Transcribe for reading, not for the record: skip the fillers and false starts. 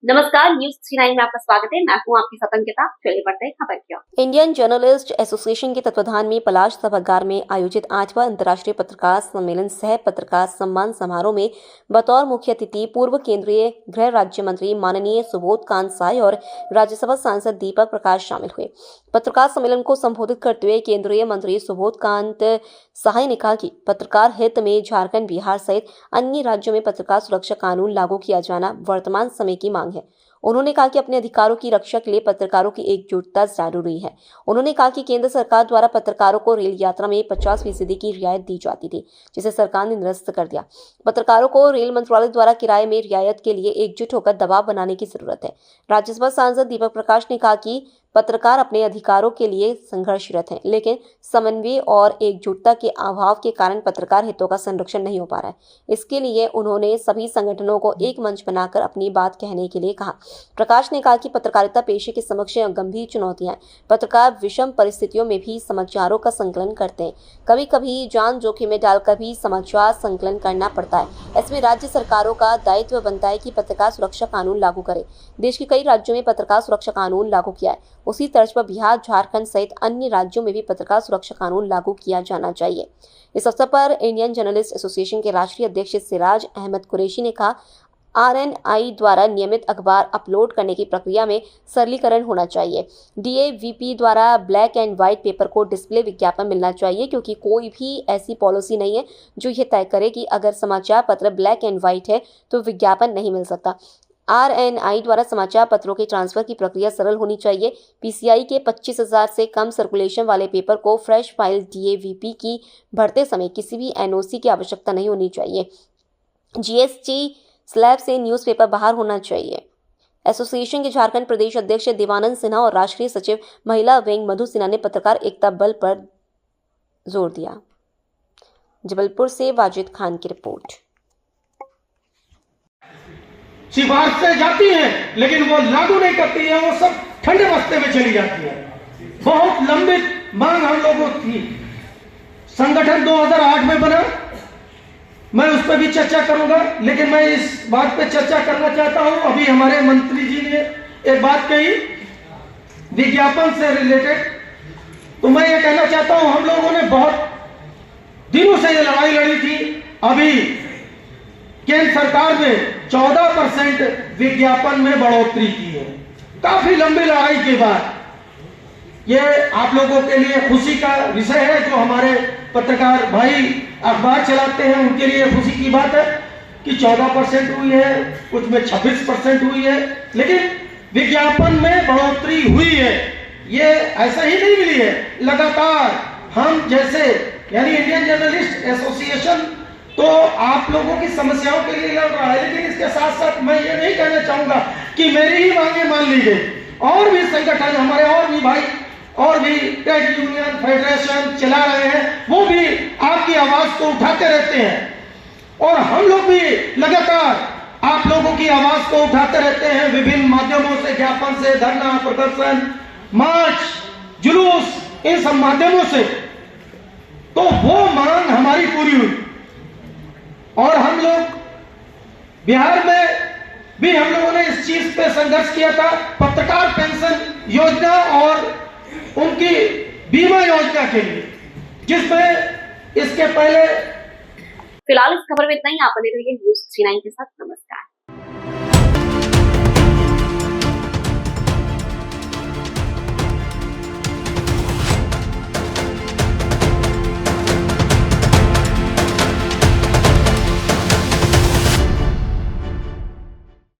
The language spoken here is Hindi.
नमस्कार, न्यूज 39 में आपका स्वागत है। मैं हूं आपकी सतंकिता। चलिए बढ़ते हैं खबर की ओर। इंडियन जर्नलिस्ट एसोसिएशन के तत्वाधान में पलाश सभागार में आयोजित 8वां अंतर्राष्ट्रीय पत्रकार सम्मेलन सह पत्रकार सम्मान समारोह में बतौर मुख्य अतिथि पूर्व केंद्रीय गृह राज्य मंत्री माननीय सुबोध कांत साय और राज्यसभा सांसद दीपक प्रकाश शामिल हुए। पत्रकार सम्मेलन को संबोधित करते हुए केंद्रीय मंत्री सुबोध कांत साय ने कहा कि पत्रकार हित में झारखंड, बिहार सहित अन्य राज्यों में पत्रकार सुरक्षा कानून लागू किया जाना वर्तमान समय की मांग है। उन्होंने कहा कि अपने अधिकारों की रक्षा के लिए पत्रकारों की एकजुटता जरूरी है। उन्होंने कहा कि केंद्र सरकार द्वारा पत्रकारों को रेल यात्रा में 50% की रियायत दी जाती थी, जिसे सरकार ने निरस्त कर दिया। पत्रकारों को रेल मंत्रालय द्वारा किराए में रियायत के लिए एकजुट होकर दबाव बनाने की जरूरत है। राज्यसभा सांसद दीपक प्रकाश ने कहा कि पत्रकार अपने अधिकारों के लिए संघर्षरत हैं, लेकिन समन्वय और एकजुटता के अभाव के कारण पत्रकार हितों का संरक्षण नहीं हो पा रहा है। इसके लिए उन्होंने सभी संगठनों को एक मंच बनाकर अपनी बात कहने के लिए कहा। प्रकाश ने कहा कि पत्रकारिता पेशे के समक्ष गंभीर चुनौतियां हैं। पत्रकार विषम परिस्थितियों में भी समाचारों का संकलन करते हैं। कभी कभी जान जोखिम में डालकर भी समाचार संकलन करना पड़ता है। इसमें राज्य सरकारों का दायित्व बनता है कि पत्रकार सुरक्षा कानून लागू करे। देश के कई राज्यों में पत्रकार सुरक्षा कानून लागू किया है। उसी तर्ज पर बिहार, झारखंड सहित अन्य राज्यों में भी पत्रकार सुरक्षा कानून लागू किया जाना चाहिए। इस अवसर पर इंडियन जर्नलिस्ट एसोसिएशन के राष्ट्रीय अध्यक्ष सिराज अहमद कुरैशी ने कहा, आरएनआई द्वारा नियमित अखबार अपलोड करने की प्रक्रिया में सरलीकरण होना चाहिए। डीएवीपी द्वारा ब्लैक एंड व्हाइट पेपर को डिस्प्ले विज्ञापन मिलना चाहिए, क्योंकि कोई भी ऐसी पॉलिसी नहीं है जो यह तय करे कि अगर समाचार पत्र ब्लैक एंड व्हाइट है तो विज्ञापन नहीं मिल सकता। आरएनआई द्वारा समाचार पत्रों के ट्रांसफर की प्रक्रिया सरल होनी चाहिए। पीसीआई के 25,000 से कम सर्कुलेशन वाले पेपर को फ्रेश फाइल डीएवीपी की भरते समय किसी भी एनओसी की आवश्यकता नहीं होनी चाहिए। जीएसटी स्लैब से न्यूज़पेपर बाहर होना चाहिए। एसोसिएशन के झारखंड प्रदेश अध्यक्ष देवानंद सिन्हा और राष्ट्रीय सचिव महिला विंग मधु सिन्हा ने पत्रकार एकता बल पर जोर दिया। जबलपुर से वाजिद खान की रिपोर्ट। सिफारिशें जाती हैं लेकिन वो लागू नहीं करती है, वो सब ठंडे बस्ते में चली जाती है। बहुत लंबी मांग हम लोगों की। संगठन 2008 में बना, मैं उस पर भी चर्चा करूंगा, लेकिन मैं इस बात पे चर्चा करना चाहता हूं। अभी हमारे मंत्री जी ने एक बात कही विज्ञापन से रिलेटेड, तो मैं ये कहना चाहता हूं हम लोगों ने बहुत दिनों से ये लड़ाई लड़ी थी। अभी केंद्र सरकार ने 14% विज्ञापन में बढ़ोतरी की है। काफी लंबी लड़ाई के बाद ये आप लोगों के लिए खुशी का विषय है। जो हमारे पत्रकार भाई अखबार चलाते हैं उनके लिए खुशी की बात है कि 14% हुई है, कुछ में 26% हुई है, लेकिन विज्ञापन में बढ़ोतरी हुई है। ये ऐसा ही नहीं मिली है, लगातार हम जैसे यानी इंडियन जर्नलिस्ट एसोसिएशन तो आप लोगों की समस्याओं के लिए लड़ रहा है, लेकिन इसके साथ साथ मैं ये नहीं कहना चाहूंगा कि मेरी ही मांगे मान ली गई। और भी संगठन हमारे और भी भाई और भी ट्रेड यूनियन फेडरेशन चला रहे हैं, वो भी आपकी आवाज को उठाते रहते हैं और हम लोग भी लगातार आप लोगों की आवाज को उठाते रहते हैं विभिन्न माध्यमों से, ज्ञापन से, धरना प्रदर्शन, मार्च, जुलूस, इन सब माध्यमों से। तो वो मांग हमारी पूरी हुई और हम लोग बिहार में भी हम लोगों ने इस चीज पे संघर्ष किया था। पत्रकार पेंशन योजना और उनकी बीमा योजना के लिए, जिसमें इसके पहले। फिलहाल इस खबर में इतना ही। आप बने रहिए न्यूज 39 के साथ। नमस्कार।